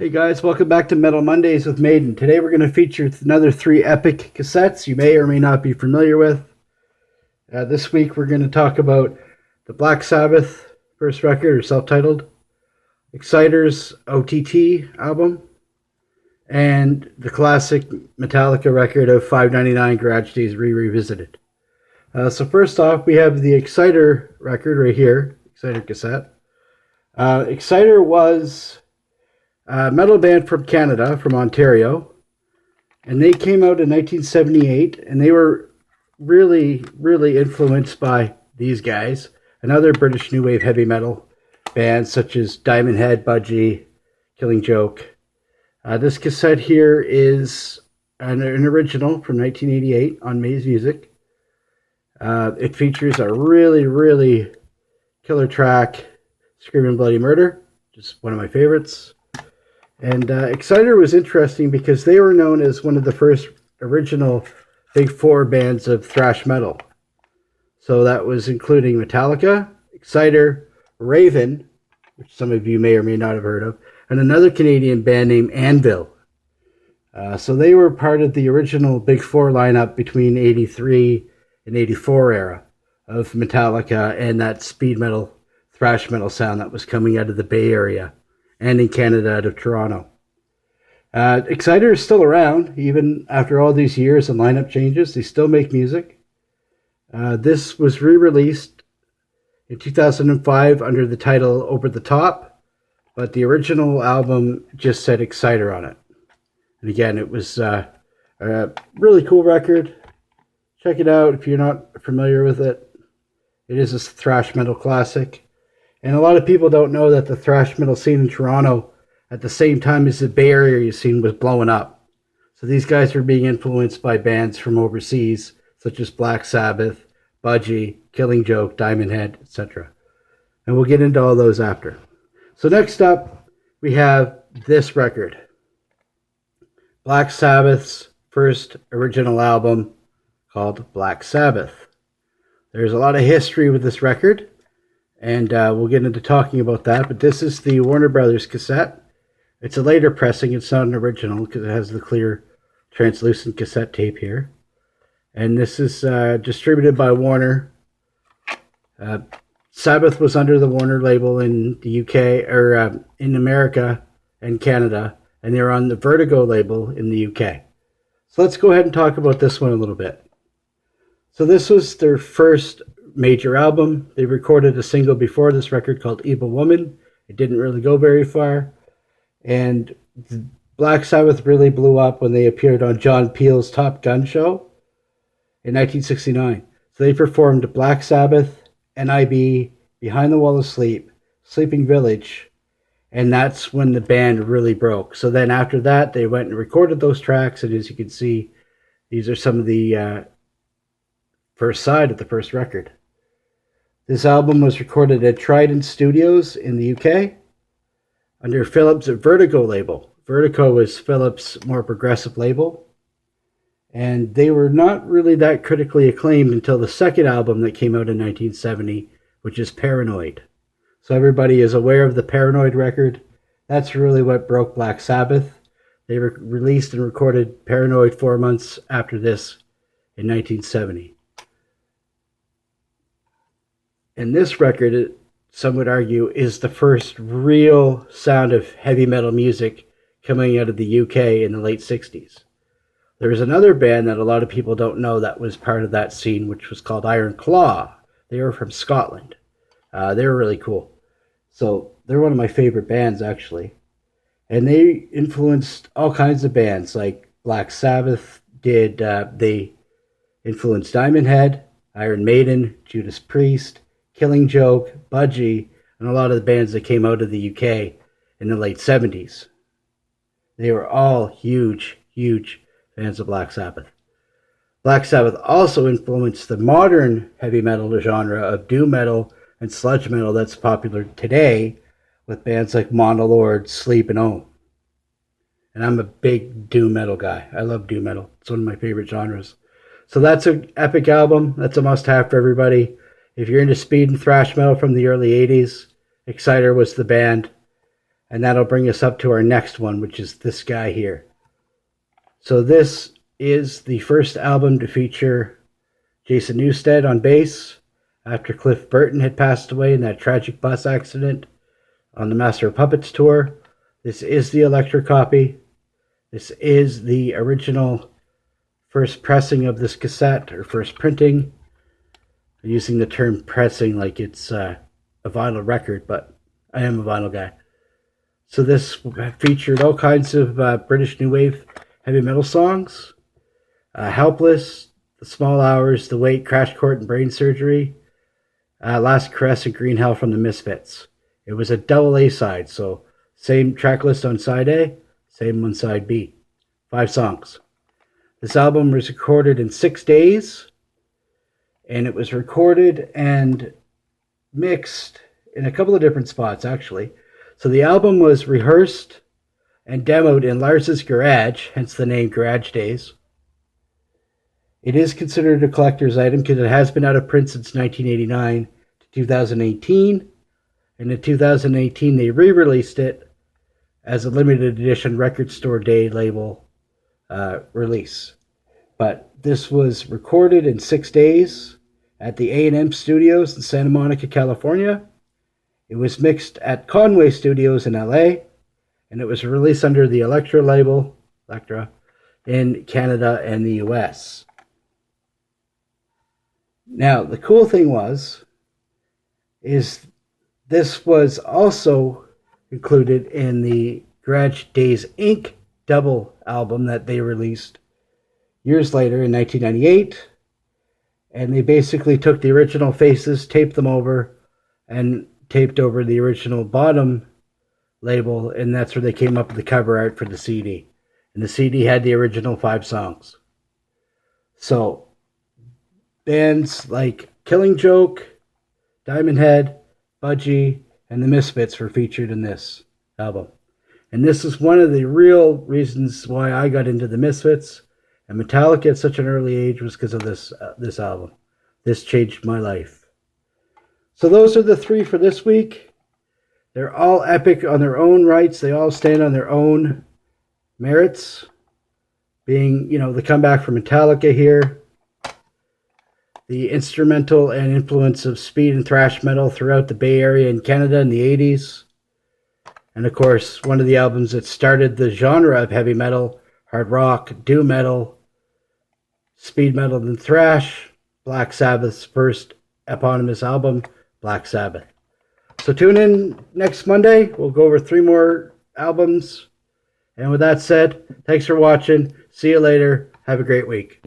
Hey guys, welcome back to Metal Mondays with Maiden. Today we're going to feature another three epic cassettes you may or may not be familiar with. This week we're going to talk about the Black Sabbath first record, or self-titled, Exciter's OTT album, and the classic Metallica record of 599 Garage Days Revisited. So first off, we have the Exciter record right here, Exciter cassette. Exciter was a metal band from Canada, from Ontario, and they came out in 1978, and they were really influenced by these guys and other British new wave heavy metal bands such as Diamond Head, Budgie, Killing Joke. This cassette here is an original from 1988 on Maze Music. It features a really killer track, Screaming Bloody Murder, just one of my favorites. And Exciter was interesting because they were known as one of the first original big four bands of thrash metal. So that was including Metallica, Exciter, Raven, which some of you may or may not have heard of, and another Canadian band named Anvil. So they were part of the original big four lineup between 83 and 84 era of Metallica and that speed metal, thrash metal sound that was coming out of the Bay Area and in Canada out of Toronto. Exciter is still around, even after all these years and lineup changes. They still make music. This was re-released in 2005 under the title Over the Top, but the original album just said Exciter on it. And again, it was a really cool record. Check it out if you're not familiar with it. It is a thrash metal classic. And a lot of people don't know that the thrash metal scene in Toronto at the same time as the Bay Area scene was blowing up. So these guys were being influenced by bands from overseas, such as Black Sabbath, Budgie, Killing Joke, Diamond Head, etc. And we'll get into all those after. So next up, we have this record. Black Sabbath's first original album called Black Sabbath. There's a lot of history with this record. And we'll get into talking about that. But this is the Warner Brothers cassette. It's a later pressing. It's not an original because it has the clear translucent cassette tape here. And this is distributed by Warner. Sabbath was under the Warner label in the UK, or in America and Canada. And they're on the Vertigo label in the UK. So let's go ahead and talk about this one a little bit. So this was their first major album. They recorded a single before this record called Evil Woman. It didn't really go very far. And Black Sabbath really blew up when they appeared on John Peel's Top Gun show in 1969. So they performed Black Sabbath, NIB, Behind the Wall of Sleep, Sleeping Village, and that's when the band really broke. So then after that, they went and recorded those tracks, and as you can see, these are some of the first side of the first record. This album was recorded at Trident Studios in the UK under Philips' Vertigo label. Vertigo was Philips' more progressive label. And they were not really that critically acclaimed until the second album that came out in 1970, which is Paranoid. So everybody is aware of the Paranoid record. That's really what broke Black Sabbath. They released and recorded Paranoid 4 months after this in 1970. And this record, some would argue, is the first real sound of heavy metal music coming out of the UK in the late 60s. There was another band that a lot of people don't know that was part of that scene, which was called Iron Claw. They were from Scotland. They were really cool. So they're one of my favorite bands, actually. And they influenced all kinds of bands, like Black Sabbath did. They influenced Diamond Head, Iron Maiden, Judas Priest, Killing Joke, Budgie, and a lot of the bands that came out of the UK in the late 70s. They were all huge fans of Black Sabbath. Black Sabbath also influenced the modern heavy metal genre of doom metal and sludge metal that's popular today with bands like Monolord, Sleep, and Ohm. And I'm a big doom metal guy. I love doom metal. It's one of my favorite genres. So that's an epic album. That's a must-have for everybody. If you're into speed and thrash metal from the early 80s, Exciter was the band. And that'll bring us up to our next one, which is this guy here. So this is the first album to feature Jason Newsted on bass after Cliff Burton had passed away in that tragic bus accident on the Master of Puppets tour. This is the Electro copy. This is the original first pressing of this cassette, or first printing. I'm using the term pressing like it's a vinyl record, but I am a vinyl guy. So this featured all kinds of British new wave heavy metal songs. Helpless, The Small Hours, The Wait, Crash Court and Brain Surgery, Last Caress and Green Hell from the Misfits. It was a double A side, so same track list on side A, same on side B. 5 songs. This album was recorded in 6 days, and it was recorded and mixed in a couple of different spots, actually. So the album was rehearsed and demoed in Lars's garage, hence the name Garage Days. It is considered a collector's item because it has been out of print since 1989 to 2018. And in 2018, they re-released it as a limited edition Record Store Day label release. But this was recorded in 6 days at the A&M Studios in Santa Monica, California. It was mixed at Conway Studios in LA, and it was released under the Elektra label, Elektra, in Canada and the US. Now, the cool thing is this was also included in the Garage Days Inc. double album that they released years later in 1998. And they basically took the original faces, taped them over, and taped over the original bottom label, and that's where they came up with the cover art for the CD. And the CD had the original 5 songs. So bands like Killing Joke, Diamond Head, Budgie, and the Misfits were featured in this album. And this is one of the real reasons why I got into the Misfits and Metallica at such an early age, was because of this album. This changed my life. So those are the 3 for this week. They're all epic on their own rights. They all stand on their own merits. Being, the comeback from Metallica here, the instrumental and influence of speed and thrash metal throughout the Bay Area in Canada in the 80s. And of course, one of the albums that started the genre of heavy metal, hard rock, doom metal, speed metal, and thrash, Black Sabbath's first eponymous album, Black Sabbath. So tune in next Monday. We'll go over 3 more albums. And with that said, thanks for watching. See you later. Have a great week.